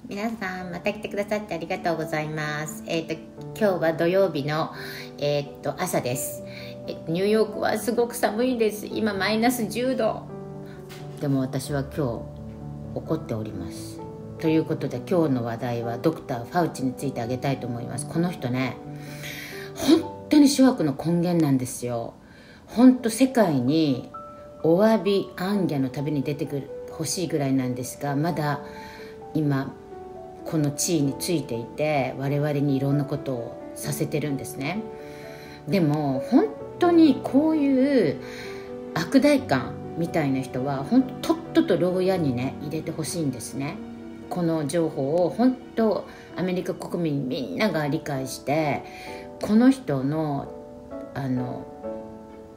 皆さんまた来てくださってありがとうございます。今日は土曜日の、朝です。ニューヨークはすごく寒いです。今マイナス10度。でも私は今日怒っております。ということで今日の話題はドクター・ファウチについてあげたいと思います。この人ね、本当に諸悪の根源なんですよ。本当世界にお詫び行脚の旅に出てくる欲しいぐらいなんですが、まだ今この地位についていて我々にいろんなことをさせてるんですね。でも本当にこういう悪代官みたいな人は本当とっとと牢屋にね入れてほしいんですね。この情報を本当アメリカ国民みんなが理解して、この人の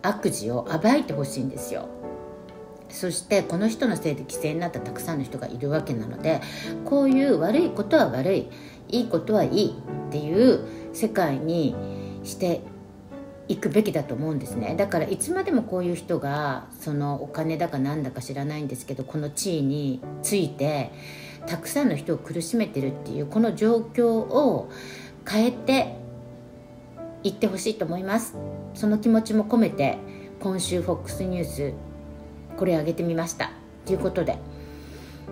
悪事を暴いてほしいんですよ。そしてこの人のせいで犠牲になったたくさんの人がいるわけなので、こういう悪いことは悪い、いいことはいいっていう世界にしていくべきだと思うんですね。だからいつまでもこういう人がそのお金だかなんだか知らないんですけど、この地位についてたくさんの人を苦しめてるっていうこの状況を変えていってほしいと思います。その気持ちも込めて今週 FOX ニュースこれ上げてみましたということで、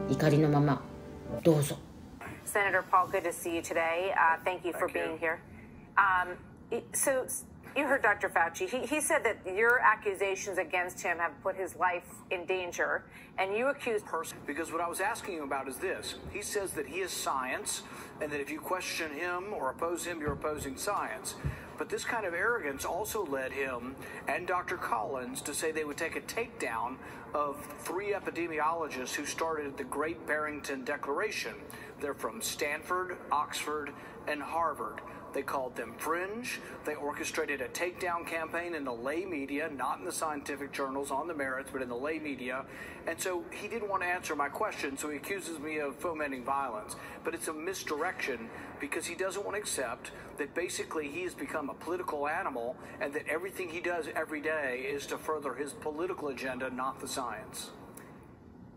怒りのままどうぞ。 Senator Paul, good to see you today. Thank you for being here. So you heard Dr. Fauci. He said that your accusations against him have put his life in danger, and you accused person. Because what I was asking him about is this. He says that he is science, and that if you question him or oppose him, you're opposing science. But this kind of arrogance also led him and Dr. Collins to say they would take a takedown of 3 epidemiologists who started the Great Barrington Declaration. They're from Stanford, Oxford, and Harvard. They called them fringe. They orchestrated a takedown campaign in the lay media, not in the scientific journals on the merits, but in the lay media. And so he didn't want to answer my question, so he accuses me of fomenting violence. But it's a misdirection because he doesn't want to accept that basically he has become a political animal and that everything he does every day is to further his political agenda, not the science.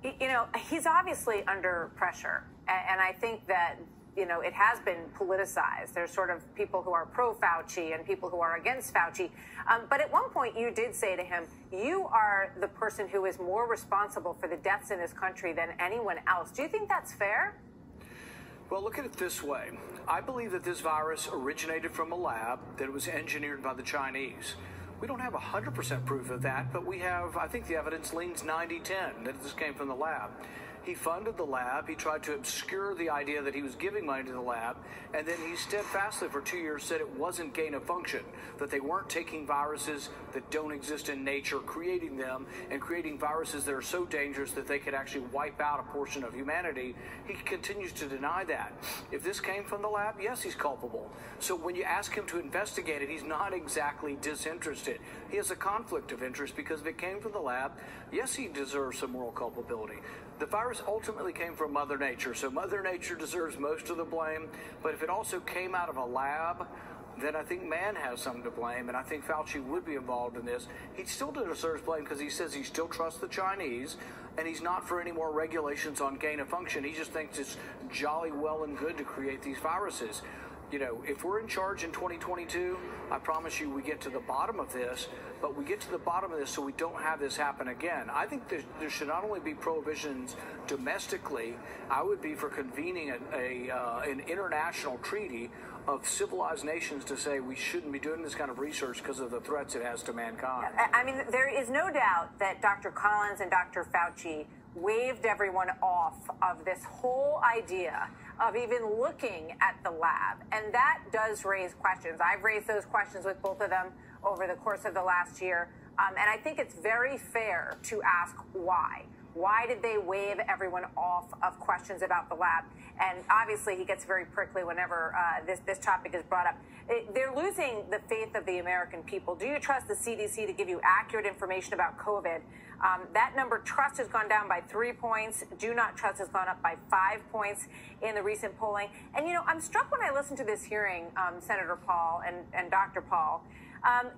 You know, he's obviously under pressure, and I think that it has been politicized. There's sort of people who are pro-Fauci and people who are against Fauci. But at one point you did say to him, you are the person who is more responsible for the deaths in this country than anyone else. Do you think that's fair? Well, look at it this way. I believe that this virus originated from a lab that was engineered by the Chinese. We don't have 100% proof of that, but we have, I think the evidence leans 90-10 that this came from the lab. He funded the lab. He tried to obscure the idea that he was giving money to the lab. And then he steadfastly for 2 years said it wasn't gain of function, that they weren't taking viruses that don't exist in nature, creating them, and creating viruses that are so dangerous that they could actually wipe out a portion of humanity. He continues to deny that. If this came from the lab, yes, he's culpable. So when you ask him to investigate it, he's not exactly disinterested. He has a conflict of interest because if it came from the lab, yes, he deserves some moral culpability. The virus ultimately came from Mother Nature, so Mother Nature deserves most of the blame. But if it also came out of a lab, then I think man has something to blame, and I think Fauci would be involved in this. He still deserves blame because he says he still trusts the Chinese, and he's not for any more regulations on gain of function. He just thinks it's jolly well and good to create these viruses. You know, if we're in charge in 2022, I promise you we get to the bottom of this, but we get to the bottom of this so we don't have this happen again. I think there should not only be prohibitions domestically, I would be for convening an international treaty of civilized nations to say we shouldn't be doing this kind of research because of the threats it has to mankind. I mean, there is no doubt that Dr. Collins and Dr. Fauci waved everyone off of this whole idea of even looking at the lab. And that does raise questions. I've raised those questions with both of them over the course of the last year. And I think it's very fair to ask why. Why did they wave everyone off of questions about the lab? And obviously he gets very prickly whenever this topic is brought up. They're losing the faith of the American people. Do you trust the CDC to give you accurate information about COVID? That number, trust, has gone down by 3 points. Do not trust has gone up by 5 points in the recent polling. And, you know, I'm struck when I listen to this hearing, Senator Paul and Dr. Paul.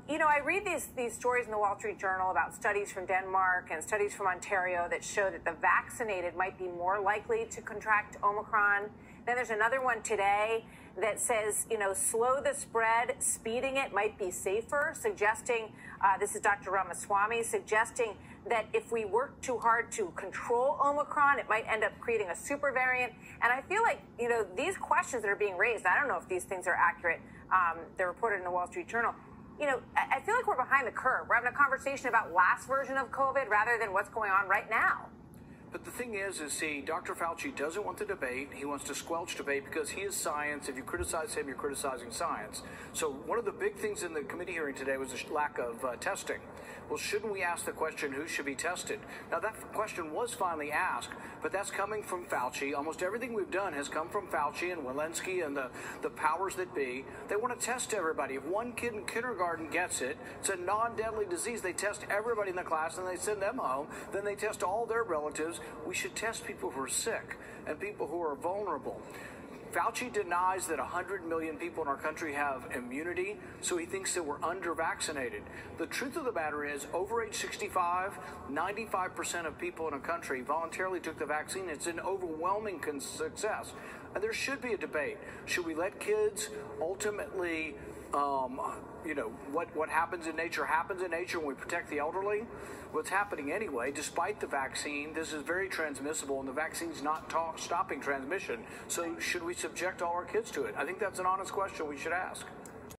You know, I read these stories in the Wall Street Journal about studies from Denmark and studies from Ontario that show that the vaccinated might be more likely to contract Omicron Then there's another one today that says, slow the spread, speeding it might be safer, suggesting, this is Dr. Ramaswamy, suggesting that if we work too hard to control Omicron, it might end up creating a super variant. And I feel like, these questions that are being raised, I don't know if these things are accurate. They're reported in the Wall Street Journal. I feel like we're behind the curve. We're having a conversation about last version of COVID rather than what's going on right now. But the thing is, see, Dr. Fauci doesn't want the debate. He wants to squelch debate because he is science. If you criticize him, you're criticizing science. So one of the big things in the committee hearing today was the lack of testing. Well, shouldn't we ask the question, who should be tested? Now, that question was finally asked, but that's coming from Fauci. Almost everything we've done has come from Fauci and Walensky and the powers that be. They want to test everybody. If one kid in kindergarten gets it, it's a non-deadly disease. They test everybody in the class and they send them home. Then they test all their relatives. We should test people who are sick and people who are vulnerable. Fauci denies that 100 million people in our country have immunity, so he thinks that we're under-vaccinated. The truth of the matter is, over age 65, 95% of people in a country voluntarily took the vaccine. It's an overwhelming success. And there should be a debate. Should we let kids ultimately, what happens in nature when we protect the elderly? What's happening anyway, despite the vaccine, this is very transmissible, and the vaccine's not stopping transmission. So should we subject all our kids to it? I think that's an honest question we should ask.